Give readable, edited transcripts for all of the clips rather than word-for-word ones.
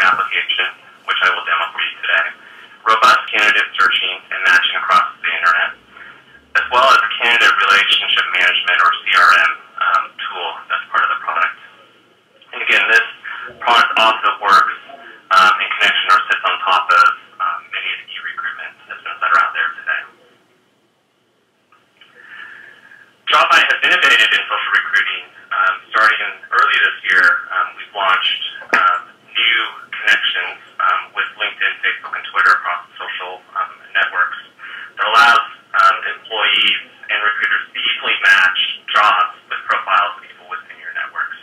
network application, which I will demo for you today, robust candidate searching and matching across the internet, as well as candidate relationship management or CRM tool that's part of the product. And again, this product also works in connection or sits on top of many of the e-recruitment systems that are out there today. Jobvite has innovated in social recruiting. Starting early this year, we've launched new connections with LinkedIn, Facebook, and Twitter across the social networks that allows employees and recruiters to easily match jobs with profiles of people within your networks,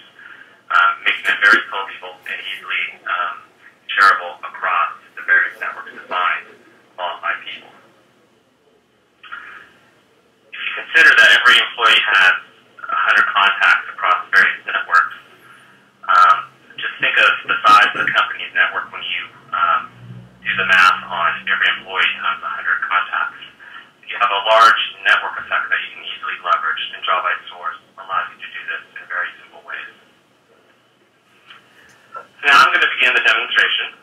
making it very social and easily shareable across the various networks designed to qualify people. If you consider that every employee has 100 contacts across various networks, just think of the size of the company's network when you do the math on every employee times 100 contacts. You have a large network effect that you can easily leverage, and Jobvite Source allows you to do this in very simple ways. So now I'm going to begin the demonstration.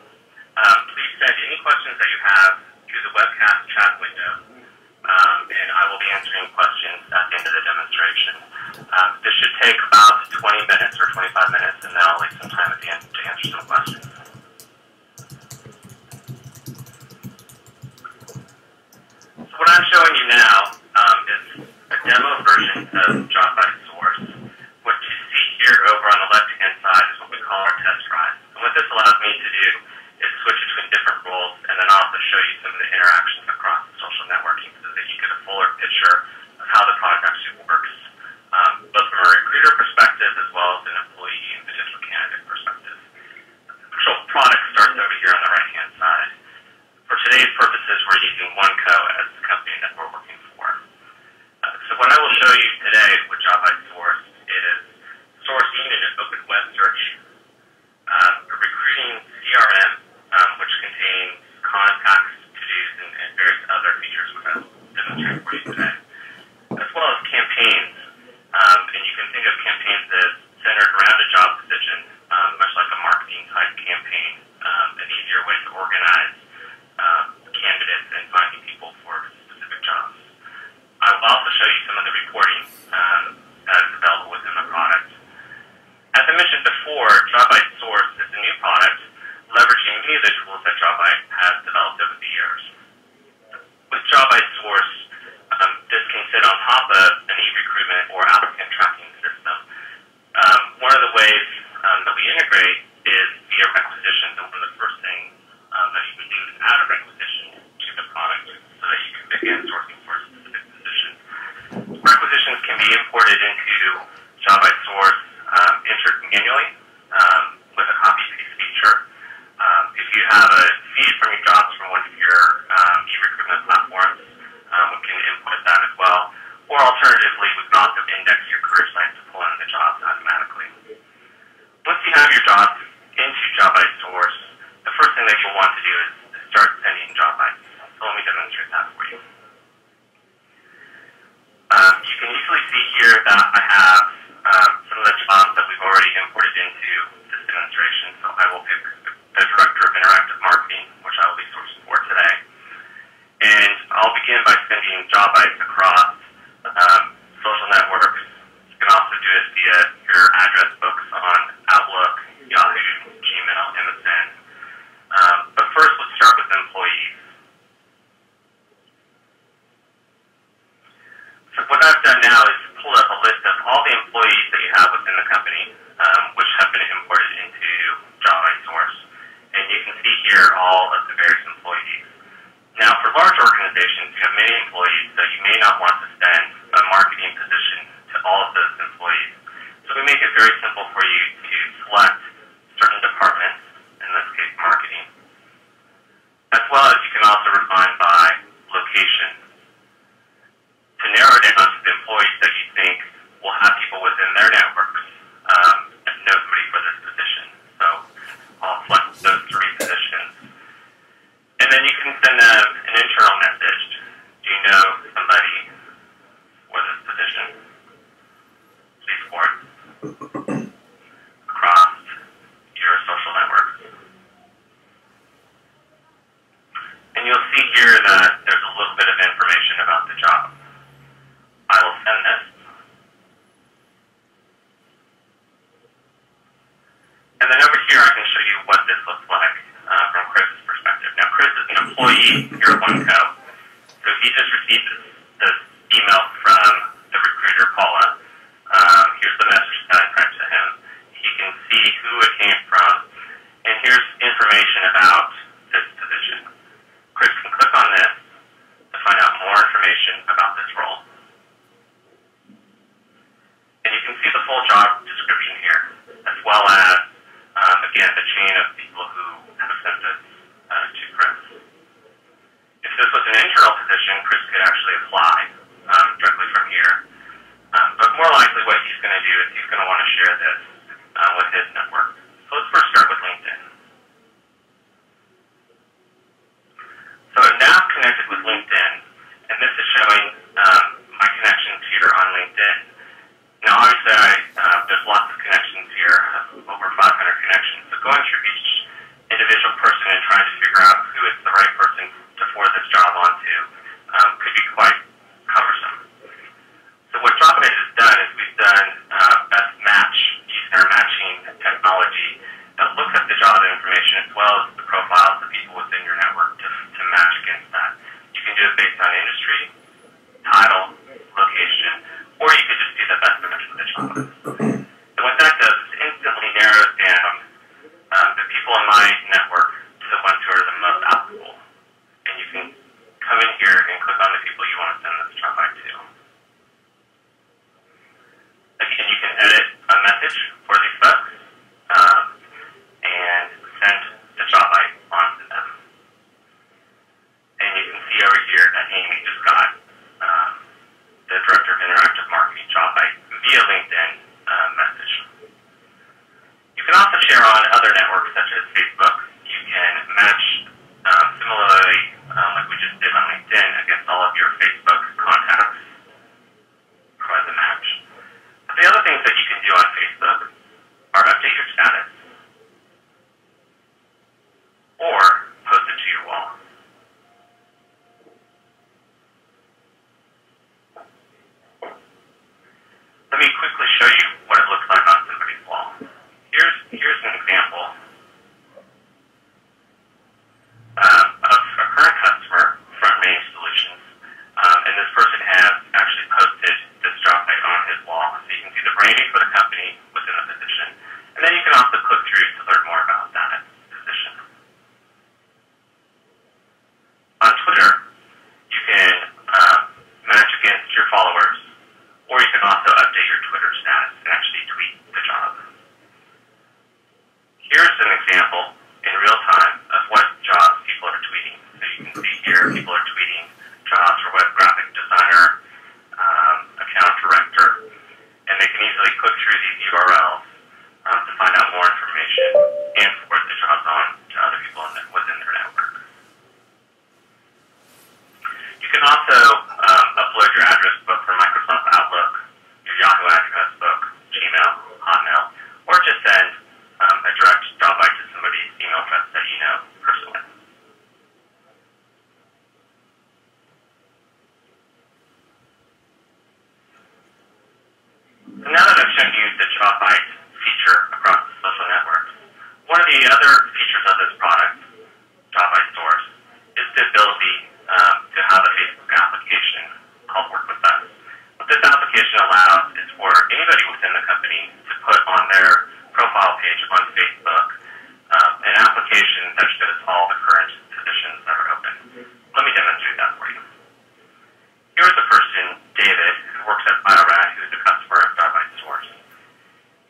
Please send any questions that you have to the webcast chat window, and I will be answering questions at the end of the demonstration. This should take about 20 minutes or 25 minutes, and then I'll leave some time at the end to answer some questions. So what I'm showing you now is a demo version of Jobvite Source. What you see here over on the left-hand side is what we call our test drive. And what this allows me to do is switch between different roles and then also show you some of the interactions across the social networking so that you get a fuller picture of how the product actually works, both from a recruiter perspective as well as an employee and potential candidate perspective. The actual product starts over here on the right-hand side. For today's purposes, we're using OneCo as the company that we're working for. So what I will show you today with Jobvite Source is sourcing in an open web search, a recruiting CRM, which contains contacts, to-dos, and various other features which I'll demonstrate for you today, as well as campaigns. And you can think of campaigns as centered around a job position, much like a marketing type campaign, an easier way to organize candidates and finding people for specific jobs. I will also show you some of the reporting that is available within the product. As I mentioned before, Jobvite Source is a new product leveraging many of the tools that Jobvite has developed over the years. With Jobvite Source, this can sit on top of an e-recruitment or applicant tracking system. One of the ways that we integrate is via requisitions, and one of the first things that you can do is add a requisition to the product so that you can begin sourcing for a specific position. Requisitions can be imported into Jobvite Source, entered manually with a copy-paste feature. If you have a feed from your jobs from one of your e-recruitment platforms, we can input that as well. Or alternatively, we can also index your career site to pull in the jobs automatically. Once you have your jobs into Jobvite Source, the first thing that you'll want to do is start sending job bites. So let me demonstrate that for you. You can easily see here that I have some of the jobs that we've already imported into this demonstration. So I will pick the Director of Interactive Marketing, which I will be sourcing for today. And I'll begin by sending job bites across social networks. You can also do it via your address books on Outlook, Yahoo, Gmail, MSN. But first, let's start with employees. So what I've done now is pull up a list of all the employees that you have within the company, which have been imported into Jobvite Source. And you can see here all of the various employees. Now, for large organizations, you have many employees, so you may not want to send a marketing position to all of those employees. So we make it very simple for you to select certain departments, in this case marketing, as well as you can also refine by location to narrow down to the employees that you think will have people within their networks and know somebody for this position. So I'll select those three positions. And then you can send them an internal message. Do you know somebody what this looks like from Chris's perspective. Now, Chris is an employee here at OneCo, so he just received this email from the recruiter, Paula. Here's the message that I typed to him. He can see who it came from, and here's information about this position. Chris can click on this to find out more information about this role. And you can see the full job description here, as well as, again, the chain of people who have sent this to Chris. If this was an internal position, Chris could actually apply directly from here. But more likely what he's going to do is he's going to want to share this with his network. So let's first start with LinkedIn. So I'm now connected with LinkedIn, and this is showing my connections here on LinkedIn. Now, obviously, there's lots of connections here, over 500 connections. So going through each individual person and trying to figure out who is the right person to forward this job onto could be quite cumbersome. So what Jobvite has done is we've done best match using our matching technology that looks at the job information as well as the profiles of people within your network to match against that. You can do it based on industry, title, location, or you could just do the best match for the job. And what that does is instantly narrows down the people in my network to the ones who are the most applicable. And you can come in here and click on the people you want to send this Jobvite to. Again, you can edit a message for these folks and send the Jobvite on to them. And you can see over here that Amy just got the Director of Interactive Marketing Jobvite via LinkedIn message. You can also share on other networks such as Facebook. You can match similarly, like we just did on LinkedIn, against all of your Facebook contacts. Provide the match. But the other things that you can do on Facebook are update your status or post it to your wall. Let me quickly show you what it looks like on somebody's wall. Here's an example of a current customer, Front Range Solutions, and this person has actually posted this Jobvite on his wall. So you can see the branding for the company within the position, and then you can also click through to learn more about that position. On Twitter, you can match against your followers, or you can also update your Twitter status and actually tweet the job. Here's an example in real time of what jobs people are tweeting. So you can see here people are tweeting jobs for web graphic designer, account director, and they can easily click through these URLs to find out more information and forward the jobs on to other people within their network. You can also upload your address book for Microsoft Outlook, your Yahoo address book, Gmail, Hotmail, or just send a direct Jobvite to somebody's email address that you know personally. So now that I've shown you the Jobvite feature across the social networks, one of the other features of this product, Jobvite Source, is the ability to have a Facebook application called Work With Us. What this application allows is for anybody within the company to put on their profile page on Facebook an application that shows all the current positions that are open. Let me demonstrate that for you. Here's a person, David, who works at Biorad, who is a customer of Jobvite Source.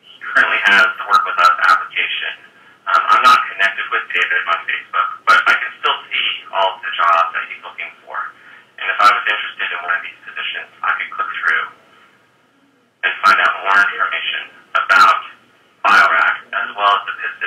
He currently has the Work With Us application. I'm not connected with David on Facebook, but I can still see all of the jobs that he's looking for. And if I was interested in one of these positions, I could click through and find out more information about Biorad, as well as the position